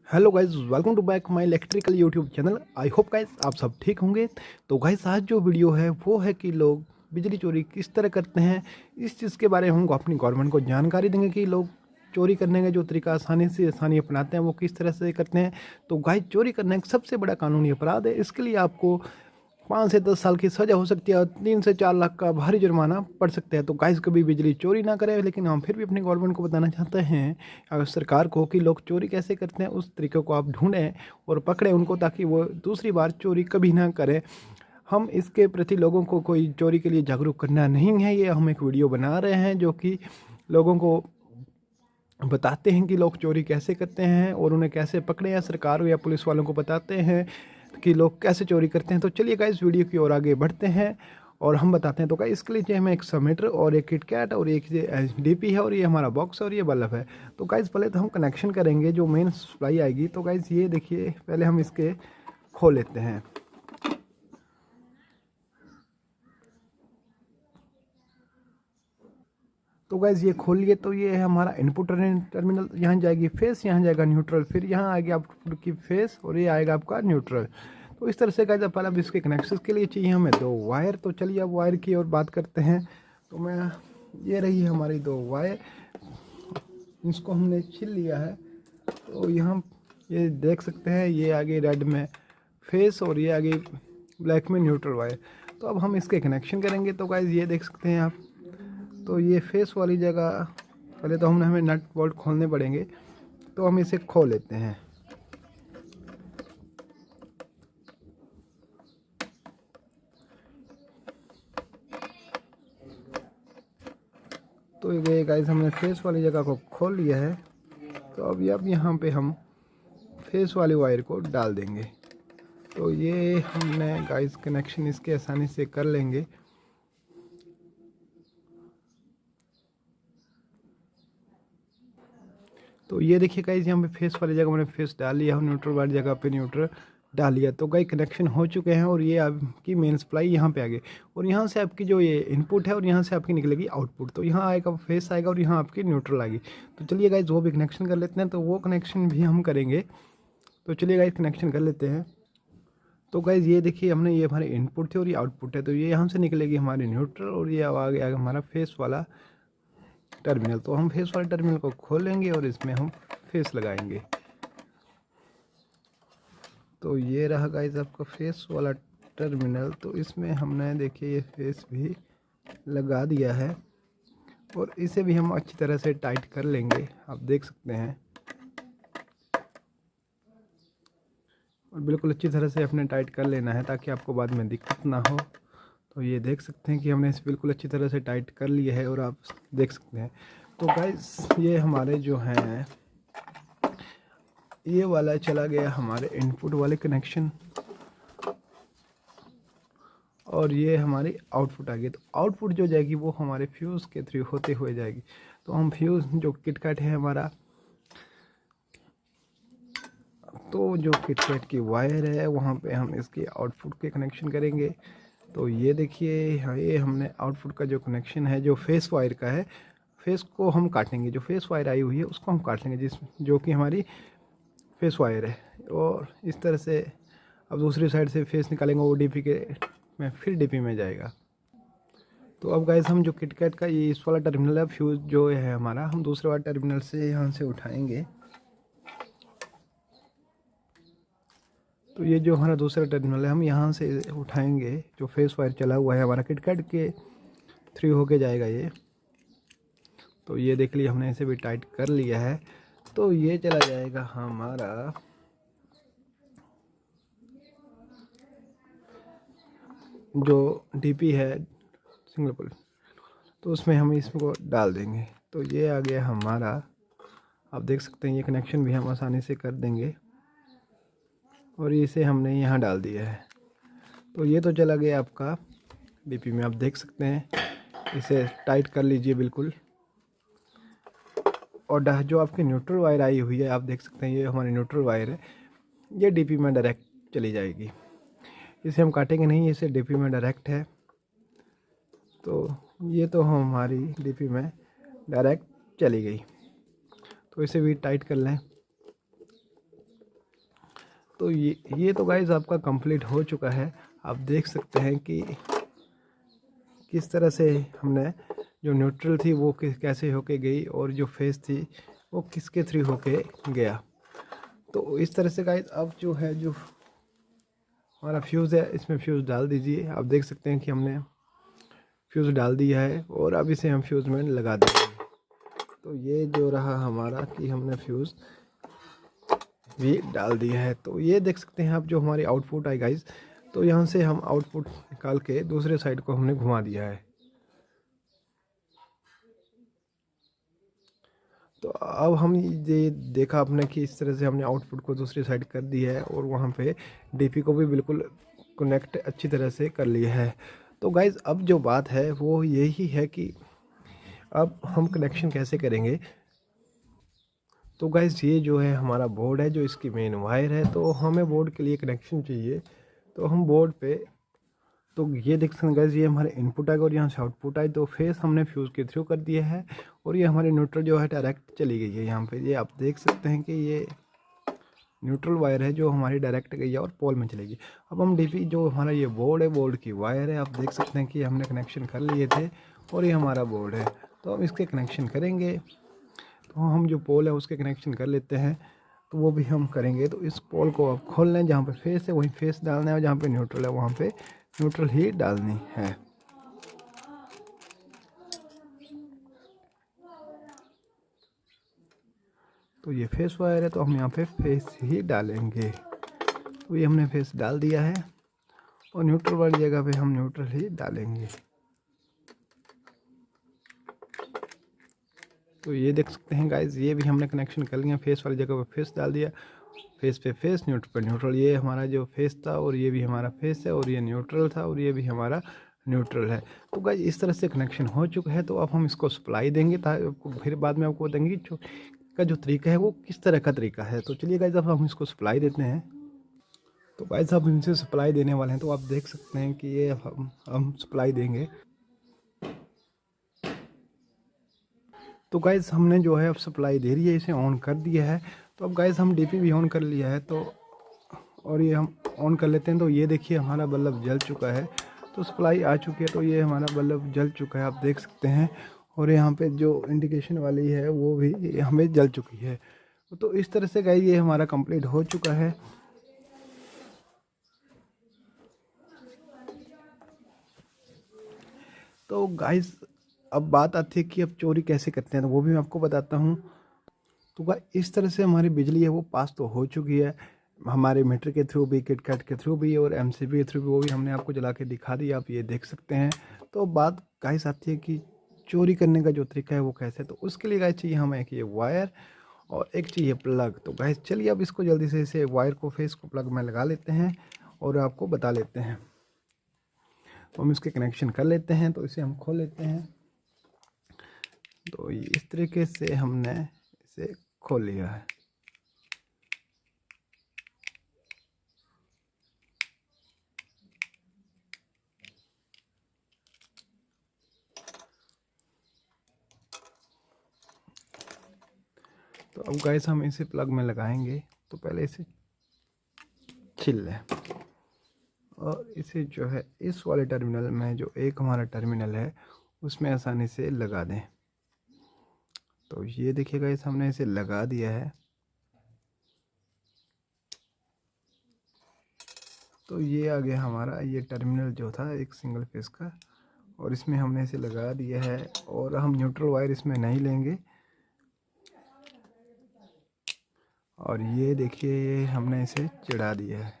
Hello guys, welcome to back my electrical YouTube channel. I hope guys आप सब ठीक होंगे। तो गाइज आज जो वीडियो है वो है कि लोग बिजली चोरी किस तरह करते हैं। इस चीज़ के बारे में हमको अपनी गवर्नमेंट को जानकारी देंगे कि लोग चोरी करने का जो तरीका आसानी अपनाते हैं वो किस तरह से करते हैं। तो गाइज चोरी करना एक सबसे बड़ा कानूनी अपराध है। इसके लिए आपको 5 से 10 साल की सज़ा हो सकती है और 3 से 4 लाख का भारी जुर्माना पड़ सकता है। तो गाइस कभी बिजली चोरी ना करें। लेकिन हम फिर भी अपनी गवर्नमेंट को बताना चाहते हैं, अगर सरकार को, कि लोग चोरी कैसे करते हैं उस तरीके को आप ढूंढें और पकड़ें उनको, ताकि वो दूसरी बार चोरी कभी ना करें। हम इसके प्रति लोगों को कोई चोरी के लिए जागरूक करना नहीं है, ये हम एक वीडियो बना रहे हैं जो कि लोगों को बताते हैं कि लोग चोरी कैसे करते हैं और उन्हें कैसे पकड़े, या सरकार या पुलिस वालों को बताते हैं कि लोग कैसे चोरी करते हैं। तो चलिए गाइस वीडियो की ओर आगे बढ़ते हैं और हम बताते हैं। तो गाइस इसके लिए चाहिए हमें एक समीटर और एक किटकैट और एक डीपी है और ये हमारा बॉक्स और ये बल्ब है। तो गाइस पहले तो हम कनेक्शन करेंगे जो मेन सप्लाई आएगी। तो गाइस ये देखिए, पहले हम इसके खोल लेते हैं। तो गैस ये खोलिए, तो ये है हमारा इनपुट टर्मिनल। यहाँ जाएगी फेस, यहाँ जाएगा न्यूट्रल, फिर यहाँ आएगी आपकी फेस और ये आएगा आपका न्यूट्रल। तो इस तरह से गैस पहले अब इसके कनेक्शन के लिए चाहिए हमें 2 वायर। तो चलिए अब वायर की ओर बात करते हैं। तो मैं ये रही है हमारी 2 वायर, इसको हमने छील लिया है। तो यहाँ ये देख सकते हैं, ये आगे रेड में फेस और ये आगे ब्लैक में न्यूट्रल वायर। तो अब हम इसके कनेक्शन करेंगे। तो गाइस ये देख सकते हैं आप, तो ये फेस वाली जगह पहले तो हमें नट बोल्ट खोलने पड़ेंगे। तो हम इसे खोल लेते हैं। तो ये गाइस हमने फेस वाली जगह को खोल लिया है। तो अब यहाँ पे हम फेस वाली वायर को डाल देंगे। तो ये हमने गाइस कनेक्शन इसके आसानी से कर लेंगे। तो ये देखिए गाइस, यहाँ पे फेस वाली जगह मैंने फेस डाल लिया है, न्यूट्रल वाली जगह पे न्यूट्रल डाल लिया। तो गाइस कनेक्शन हो चुके हैं और ये आपकी मेन सप्लाई यहाँ पे आ गई और यहाँ से आपकी जो ये इनपुट है और यहाँ से आपकी निकलेगी आउटपुट। तो यहाँ आएगा फेस आएगा और यहाँ आपकी न्यूट्रल आएगी। तो चलिए गाइस वो भी कनेक्शन कर लेते हैं। तो वो कनेक्शन भी हम करेंगे। तो चलिए गाइस कनेक्शन कर लेते हैं। तो गाइस ये देखिए, हमने ये हमारे इनपुट थे और ये आउटपुट है। तो ये यहाँ से निकलेगी हमारी न्यूट्रल और ये आ गया हमारा फेस वाला टर्मिनल। तो हम फेस वाले टर्मिनल को खोलेंगे और इसमें हम फेस लगाएंगे। तो ये रहा गाइस आपका फेस वाला टर्मिनल। तो इसमें हमने देखिए ये फेस भी लगा दिया है और इसे भी हम अच्छी तरह से टाइट कर लेंगे, आप देख सकते हैं। और बिल्कुल अच्छी तरह से अपने टाइट कर लेना है ताकि आपको बाद में दिक्कत ना हो। तो ये देख सकते हैं कि हमने इसे बिल्कुल अच्छी तरह से टाइट कर लिया है और आप देख सकते हैं। तो गाइस ये हमारे जो हैं, ये वाला चला गया हमारे इनपुट वाले कनेक्शन और ये हमारी आउटपुट आ गई। तो आउटपुट जो जाएगी वो हमारे फ्यूज़ के थ्रू होते हुए जाएगी। तो हम फ्यूज़ जो किटकैट है हमारा, तो जो किटकैट की वायर है वहाँ पे हम इसके आउटपुट के कनेक्शन करेंगे। तो ये देखिए, ये हमने आउटपुट का जो कनेक्शन है जो फेस वायर का है, फेस को हम काटेंगे। जो फेस वायर आई हुई है उसको हम काट लेंगे, जो कि हमारी फेस वायर है। और इस तरह से अब दूसरी साइड से फेस निकालेंगे, वो डीपी के में फिर डीपी में जाएगा। तो अब गाइस हम जो किटकैट का ये इस वाला टर्मिनल है, फ्यूज़ जो है हमारा, हम दूसरे वाला टर्मिनल से यहाँ से उठाएंगे। तो ये जो हमारा दूसरा टर्मिनल है हम यहाँ से उठाएंगे। जो फेस वायर चला हुआ है हमारा किटकैट के थ्रू होके जाएगा ये। तो ये देख लिया, हमने इसे भी टाइट कर लिया है। तो ये चला जाएगा हमारा जो डीपी है सिंगल पोल, तो उसमें हम इसको डाल देंगे। तो ये आ गया हमारा, आप देख सकते हैं ये कनेक्शन भी हम आसानी से कर देंगे और इसे हमने यहाँ डाल दिया है। तो ये तो चला गया आपका डीपी में, आप देख सकते हैं। इसे टाइट कर लीजिए बिल्कुल। और जो आपकी न्यूट्रल वायर आई हुई है, आप देख सकते हैं ये हमारी न्यूट्रल वायर है, ये डीपी में डायरेक्ट चली जाएगी। इसे हम काटेंगे नहीं, इसे डीपी में डायरेक्ट है। तो ये तो हमारी डीपी में डायरेक्ट चली गई। तो इसे भी टाइट कर लें। तो ये तो गाइस आपका कंप्लीट हो चुका है। आप देख सकते हैं कि किस तरह से हमने जो न्यूट्रल थी वो कैसे होके गई और जो फेस थी वो किसके थ्रू होके गया। तो इस तरह से गाइस अब जो है जो हमारा फ्यूज़ है इसमें फ्यूज़ डाल दीजिए। आप देख सकते हैं कि हमने फ्यूज़ डाल दिया है और अब इसे हम फ्यूज़ में लगा देंगे। तो ये जो रहा हमारा कि हमने फ्यूज़ भी डाल दिया है। तो ये देख सकते हैं आप जो हमारी आउटपुट आई गाइस। तो यहाँ से हम आउटपुट निकाल के दूसरे साइड को हमने घुमा दिया है। तो अब हम ये देखा आपने कि इस तरह से हमने आउटपुट को दूसरी साइड कर दिया है और वहाँ पे डीपी को भी बिल्कुल कनेक्ट अच्छी तरह से कर लिया है। तो गाइज़ अब जो बात है वो यही है कि अब हम कनेक्शन कैसे करेंगे। तो गाइज़ ये जो है हमारा बोर्ड है, जो इसकी मेन वायर है। तो हमें बोर्ड के लिए कनेक्शन चाहिए। तो हम बोर्ड पे तो ये देख सकते हैं गाइस, ये हमारे इनपुट आएगा और यहाँ से आउटपुट आए। तो फेस हमने फ्यूज़ के थ्रू कर दिया है और ये हमारी न्यूट्रल जो है डायरेक्ट चली गई है यहाँ पे। ये आप देख सकते हैं कि ये न्यूट्रल वायर है जो हमारी डायरेक्ट गई है और पोल में चलेगी। अब हम डीपी जो हमारा ये बोर्ड है, बोर्ड की वायर है, आप देख सकते हैं कि हमने कनेक्शन कर लिए थे और ये हमारा बोर्ड है। तो हम इसके कनेक्शन करेंगे। तो हम जो पोल है उसके कनेक्शन कर लेते हैं। तो वो भी हम करेंगे। तो इस पोल को आप खोल लें, जहाँ पे फेस है वहीं फेस डालना है और जहाँ पे न्यूट्रल है वहाँ पे न्यूट्रल ही डालनी है। तो ये फेस वायर है तो हम यहाँ पे फेस ही डालेंगे। तो ये हमने फेस डाल दिया है और न्यूट्रल वाली जगह पे हम न्यूट्रल ही डालेंगे। तो ये देख सकते हैं गाइज, ये भी हमने कनेक्शन कर लिया। फेस वाली जगह पे फेस डाल दिया, फेस पे फेस, न्यूट्रल पे न्यूट्रल। ये हमारा जो फेस था और ये भी हमारा फेस है और ये न्यूट्रल था और ये भी हमारा न्यूट्रल है। तो गाइज इस तरह से कनेक्शन हो चुका है। तो अब हम इसको सप्लाई देंगे, फिर बाद में आपको बताएंगे का जो तरीका है वो किस तरह का तरीका है। तो चलिए गाइज अब हम इसको सप्लाई देते हैं। तो गाइज अब इनसे सप्लाई देने वाले हैं। तो आप देख सकते हैं कि ये हम सप्लाई देंगे। तो गाइज़ हमने जो है अब सप्लाई दे रही है, इसे ऑन कर दिया है। तो अब गाइज़ हम डीपी भी ऑन कर लिया है। तो और ये हम ऑन कर लेते हैं। तो ये देखिए हमारा बल्ब जल चुका है। तो सप्लाई आ चुकी है। तो ये हमारा बल्ब जल चुका है, आप देख सकते हैं। और यहाँ पे जो इंडिकेशन वाली है वो भी हमें जल चुकी है। तो इस तरह से गाइज़ ये हमारा कंप्लीट हो चुका है। तो गाइज़ अब बात आती है कि अब चोरी कैसे करते हैं। तो वो भी मैं आपको बताता हूँ। तो गाइस इस तरह से हमारी बिजली है वो पास तो हो चुकी है, हमारे मीटर के थ्रू भी, किटकैट के थ्रू भी और एमसीबी के थ्रू भी। वो भी हमने आपको जला के दिखा दिया, आप ये देख सकते हैं। तो बात गाइस आती है कि चोरी करने का जो तरीका है वो कैसे। तो उसके लिए गाइस चाहिए हमें एक ये वायर और एक चाहिए प्लग। तो गाइस चलिए अब इसको जल्दी से इसे वायर को, फेस को प्लग में लगा लेते हैं और आपको बता लेते हैं। तो हम इसके कनेक्शन कर लेते हैं। तो इसे हम खोल लेते हैं। तो इस तरीके से हमने इसे खोल लिया है। तो अब गाइस हम इसे प्लग में लगाएंगे। तो पहले इसे छिल लें और इसे जो है इस वाले टर्मिनल में, जो एक हमारा टर्मिनल है उसमें आसानी से लगा दें। तो ये देखिए गाइस हमने इसे लगा दिया है। तो ये आ गया हमारा ये टर्मिनल जो था एक सिंगल फेस का, और इसमें हमने इसे लगा दिया है। और हम न्यूट्रल वायर इसमें नहीं लेंगे। और ये देखिए ये हमने इसे चिढ़ा दिया है।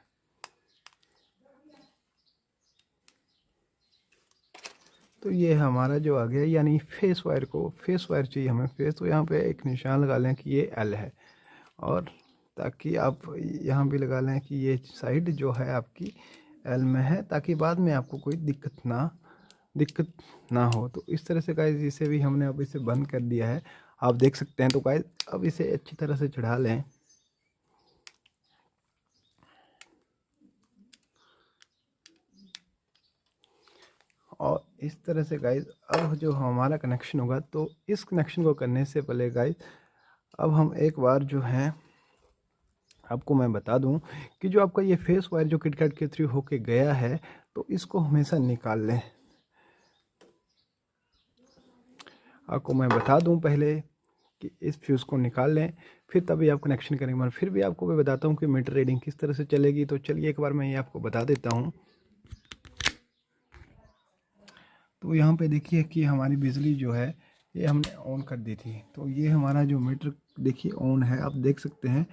तो ये हमारा जो आ गया, यानी फेस वायर को, फेस वायर चाहिए हमें फेस। तो यहाँ पे एक निशान लगा लें कि ये एल है, और ताकि आप यहाँ भी लगा लें कि ये साइड जो है आपकी एल में है, ताकि बाद में आपको कोई दिक्कत ना हो। तो इस तरह से गाइस इसे भी हमने अब इसे बंद कर दिया है, आप देख सकते हैं। तो गाइस अब इसे अच्छी तरह से चढ़ा लें। और इस तरह से गाइस अब जो हमारा कनेक्शन होगा, तो इस कनेक्शन को करने से पहले गाइस अब हम एक बार जो है आपको मैं बता दूं कि जो आपका ये फेस वायर जो किटकैट के थ्रू होके गया है, तो इसको हमेशा निकाल लें। आपको मैं बता दूं पहले कि इस फ्यूज़ को निकाल लें, फिर तभी आप कनेक्शन करेंगे। मैं फिर भी आपको मैं बताता हूं कि मीटर रीडिंग किस तरह से चलेगी। तो चलिए एक बार मैं ये आपको बता देता हूं। तो यहाँ पे देखिए कि हमारी बिजली जो है ये हमने ऑन कर दी थी। तो ये हमारा जो मीटर देखिए ऑन है, आप देख सकते हैं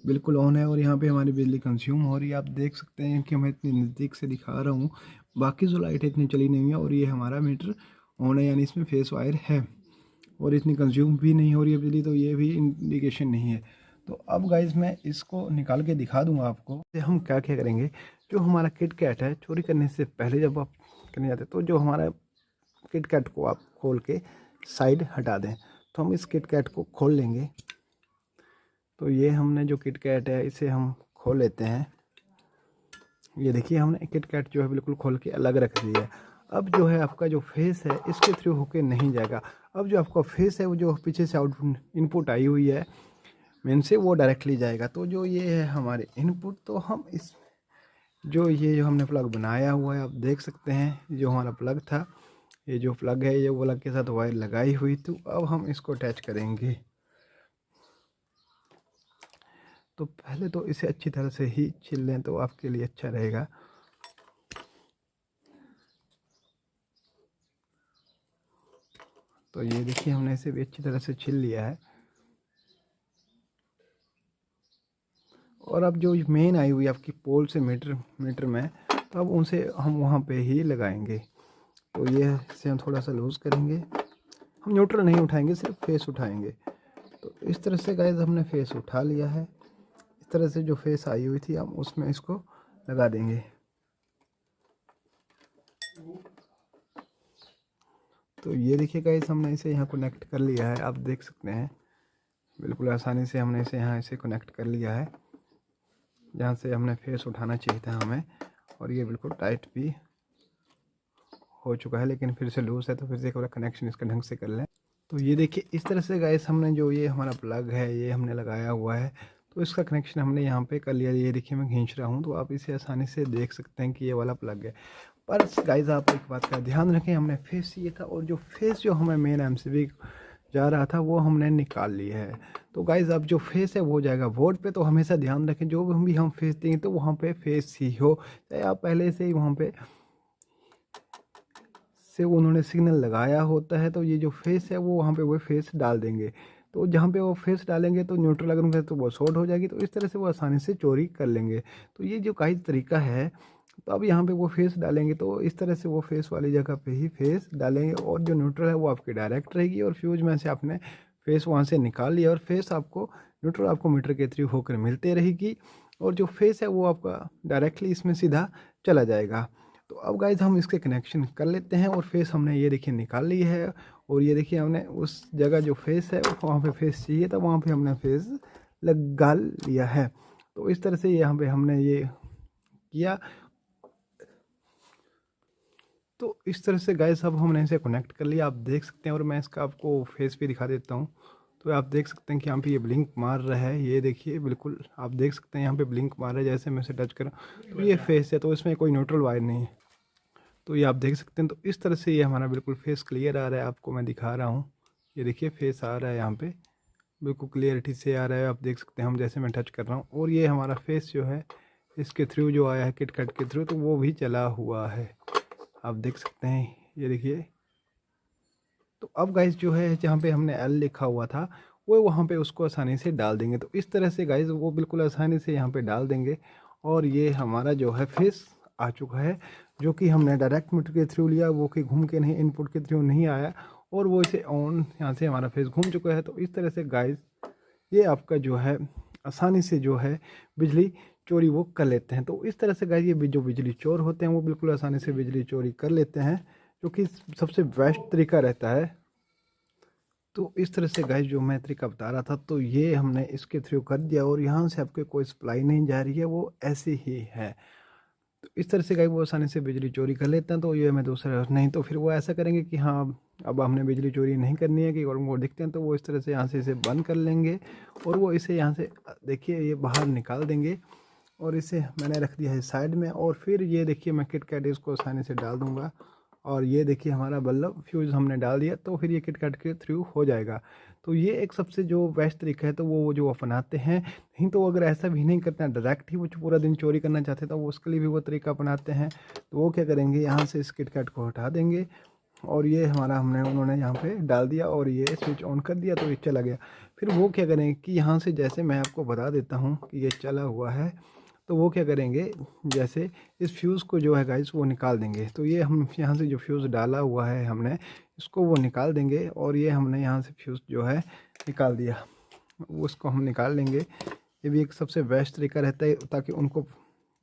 बिल्कुल ऑन है। और यहाँ पे हमारी बिजली कंज्यूम हो रही है। आप देख सकते हैं कि मैं इतनी नज़दीक से दिखा रहा हूँ, बाकी जो लाइट इतनी चली नहीं है। और ये हमारा मीटर ऑन है, यानी इसमें फेस वायर है और इतनी कंज्यूम भी नहीं हो रही है बिजली, तो ये भी इंडिकेशन नहीं है। तो अब गाइज मैं इसको निकाल के दिखा दूंगा आपको। हम क्या क्या करेंगे, जो हमारा किट कैट है चोरी करने से पहले जब आप करने जाते तो जो हमारा किट कैट को आप खोल के साइड हटा दें। तो हम इस किट कैट को खोल लेंगे। तो ये हमने जो किट कैट है इसे हम खोल लेते हैं। ये देखिए हमने किट कैट जो है बिल्कुल खोल के अलग रख दिया है। अब जो है आपका जो फेस है इसके थ्रू होके नहीं जाएगा। अब जो आपका फेस है वो जो पीछे से आउटपुट इनपुट आई हुई है मेन से, वो डायरेक्टली जाएगा। तो जो ये है हमारे इनपुट, तो हम इस ये जो हमने प्लग बनाया हुआ है, आप देख सकते हैं जो हमारा प्लग था, ये जो प्लग है ये प्लग के साथ वायर लगाई हुई। तो अब हम इसको अटैच करेंगे। तो पहले तो इसे अच्छी तरह से ही छील लें तो आपके लिए अच्छा रहेगा। तो ये देखिए हमने इसे भी अच्छी तरह से छील लिया है। और अब जो मेन आई हुई आपकी पोल से मीटर में, तो अब उनसे हम वहाँ पे ही लगाएंगे। तो ये इसे हम थोड़ा सा लूज़ करेंगे। हम न्यूट्रल नहीं उठाएंगे, सिर्फ फेस उठाएंगे। तो इस तरह से गाइस हमने फेस उठा लिया है। इस तरह से जो फेस आई हुई थी हम उसमें इसको लगा देंगे। तो ये देखिए गाइस हमने इसे यहाँ कनेक्ट कर लिया है, आप देख सकते हैं बिल्कुल आसानी से हमने इसे यहाँ इसे कनेक्ट कर लिया है जहाँ से हमने फेस उठाना चाहिए था हमें। और ये बिल्कुल टाइट भी हो चुका है, लेकिन फिर से लूज़ है तो फिर से एक बार कनेक्शन इसका ढंग से कर लें। तो ये देखिए इस तरह से गाइस हमने जो ये हमारा प्लग है ये हमने लगाया हुआ है। तो इसका कनेक्शन हमने यहाँ पे कर लिया। ये देखिए मैं खींच रहा हूँ तो आप इसे आसानी से देख सकते हैं कि ये वाला प्लग है। पर गाइस आप एक बात का ध्यान रखें, हमने फेस चाहिए था और जो फेस जो हमें मेन एमसीबी जा रहा था वो हमने निकाल लिया है। तो गाइस अब जो फेस है वो जाएगा बोर्ड पे। तो हमेशा ध्यान रखें जो भी हम फेस देंगे तो वहाँ पे फेस ही हो, चाहे आप पहले से ही वहाँ पे से उन्होंने सिग्नल लगाया होता है। तो ये जो फेस है वो वहाँ पे वो फेस डाल देंगे। तो जहाँ पे वो फेस डालेंगे तो न्यूट्रल अगर उनका तो वो शॉर्ट हो जाएगी। तो इस तरह से वो आसानी से चोरी कर लेंगे। तो ये जो काइज तरीका है, तो अब यहाँ पे वो फेस डालेंगे तो इस तरह से वो फेस वाली जगह पे ही फेस डालेंगे और जो न्यूट्रल है वो आपकी डायरेक्ट रहेगी। और फ्यूज में से आपने फेस वहाँ से निकाल लिया और फेस आपको न्यूट्रल आपको मीटर के थ्रू होकर मिलते रहेगी। और जो फेस है वो आपका डायरेक्टली इसमें सीधा चला जाएगा। तो अब गाइज हम इसके कनेक्शन कर लेते हैं। और फेस हमने ये देखिए निकाल ली है। और ये देखिए हमने उस जगह जो फेस है वहाँ पे फेस चाहिए था वहाँ पे हमने फेस लगा लिया है। तो इस तरह से यहाँ पे हमने ये किया। तो इस तरह से गाइस अब हमने इसे कनेक्ट कर लिया, आप देख सकते हैं। और मैं इसका आपको फेस भी दिखा देता हूँ। तो आप देख सकते हैं कि यहाँ पे ये ब्लिंक मार रहा है। ये देखिए बिल्कुल आप देख सकते हैं यहाँ पे ब्लिंक मार रहा है। जैसे मैं इसे टच करूँ तो ये फेस है, तो इसमें कोई न्यूट्रल वायर नहीं है। तो ये आप देख सकते हैं। तो इस तरह से ये हमारा बिल्कुल फेस क्लियर आ रहा है, आपको मैं दिखा रहा हूँ। ये देखिए फेस आ रहा है यहाँ पे बिल्कुल क्लियरिटी से आ रहा है, आप देख सकते हैं हम जैसे मैं टच कर रहा हूँ। और ये हमारा फेस जो है इसके थ्रू जो आया है किट कट के थ्रू, तो वो भी चला हुआ है, आप देख सकते हैं। ये देखिए तो अब गाइस जो है जहाँ पे हमने एल लिखा हुआ था वो वहाँ पे उसको आसानी से डाल देंगे। तो इस तरह से गाइस वो बिल्कुल आसानी से यहाँ पे डाल देंगे। और ये हमारा जो है फेस आ चुका है, जो कि हमने डायरेक्ट मीटर के थ्रू लिया, वो कि घूम के नहीं, इनपुट के थ्रू नहीं आया। और वो इसे ऑन यहाँ से हमारा फेस घूम चुका है। तो इस तरह से गाइस ये आपका जो है आसानी से जो है बिजली चोरी वो कर लेते हैं। तो इस तरह से गाइस ये जो बिजली चोर होते हैं वो बिल्कुल आसानी से बिजली चोरी कर लेते हैं, जो कि सबसे बेस्ट तरीका रहता है। तो इस तरह से गाइस जो मैं तरीका बता रहा था, तो ये हमने इसके थ्रू कर दिया। और यहाँ से आपके कोई सप्लाई नहीं जा रही है, वो ऐसी ही है। तो इस तरह से गाइस वो आसानी से बिजली चोरी कर लेते हैं। तो ये मैं दूसरा नहीं तो फिर वो ऐसा करेंगे कि हाँ अब हमने बिजली चोरी नहीं करनी है कि और वो दिखते हैं तो वो इस तरह से यहाँ से इसे बंद कर लेंगे और वो इसे यहाँ से देखिए ये बाहर निकाल देंगे और इसे मैंने रख दिया है साइड में। और फिर ये देखिए मैं किटकैट इसको आसानी से डाल दूँगा और ये देखिए हमारा बल्ब फ्यूज़ हमने डाल दिया तो फिर ये किटकैट के थ्रू हो जाएगा। तो ये एक सबसे जो बेस्ट तरीका है तो वो जो अपनाते हैं। नहीं तो अगर ऐसा भी नहीं करते हैं डायरेक्ट ही वो पूरा दिन चोरी करना चाहते हैं तो वो उसके लिए भी वो तरीका अपनाते हैं। तो वो क्या करेंगे यहाँ से इस किटकैट को हटा देंगे और ये हमारा उन्होंने यहाँ पे डाल दिया और ये स्विच ऑन कर दिया तो ये चला गया। फिर वो क्या करेंगे कि यहाँ से जैसे मैं आपको बता देता हूँ कि ये चला हुआ है तो वो क्या करेंगे जैसे इस फ्यूज़ को जो है गाइस वो निकाल देंगे। तो ये हम यहाँ से जो फ्यूज़ डाला हुआ है हमने इसको वो निकाल देंगे और ये हमने यहाँ से फ्यूज़ जो है निकाल दिया उसको हम निकाल लेंगे। ये भी एक सबसे बेस्ट तरीका रहता है ताकि उनको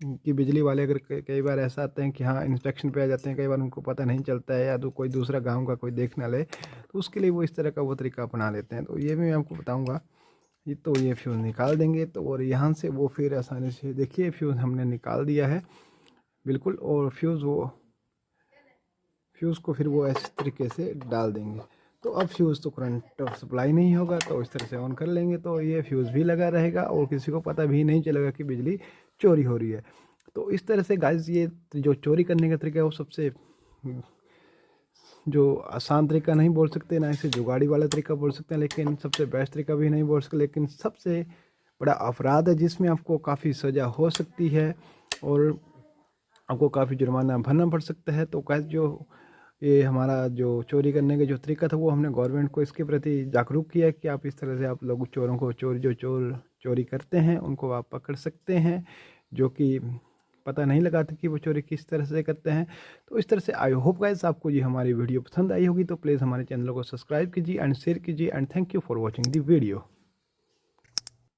कि बिजली वाले अगर कई बार ऐसा आते हैं कि हाँ इंस्पेक्शन पे आ जाते हैं, कई बार उनको पता नहीं चलता है या तो कोई दूसरा गांव का कोई देख ना ले तो उसके लिए वो इस तरह का वो तरीका अपना लेते हैं। तो ये भी मैं आपको बताऊंगा। ये तो ये फ्यूज़ निकाल देंगे तो और यहाँ से वो फिर आसानी से देखिए फ्यूज़ हमने निकाल दिया है बिल्कुल। और फ्यूज़ को फिर वो इस तरीके से डाल देंगे तो अब फ्यूज़ तो करंट सप्लाई नहीं होगा तो इस तरह से ऑन कर लेंगे तो ये फ्यूज़ भी लगा रहेगा और किसी को पता भी नहीं चलेगा कि बिजली चोरी हो रही है। तो इस तरह से गाइस ये जो चोरी करने का तरीका है वो सबसे जो आसान तरीका नहीं बोल सकते ना इसे जुगाड़ी वाला तरीका बोल सकते हैं, लेकिन सबसे बेस्ट तरीका भी नहीं बोल सकते, लेकिन सबसे बड़ा अपराध है जिसमें आपको काफ़ी सज़ा हो सकती है और आपको काफ़ी जुर्माना भरना पड़ सकता है। तो कैसे जो ये हमारा जो चोरी करने का जो तरीका था वो हमने गवर्नमेंट को इसके प्रति जागरूक किया कि आप इस तरह से आप लोग चोरों को चोर चोरी करते हैं उनको आप पकड़ सकते हैं जो कि पता नहीं लगाते कि वो चोरी किस तरह से करते हैं। तो इस तरह से आई होप गाइस आपको ये हमारी वीडियो पसंद आई होगी तो प्लीज़ हमारे चैनल को सब्सक्राइब कीजिए एंड शेयर कीजिए and thank you for watching the video.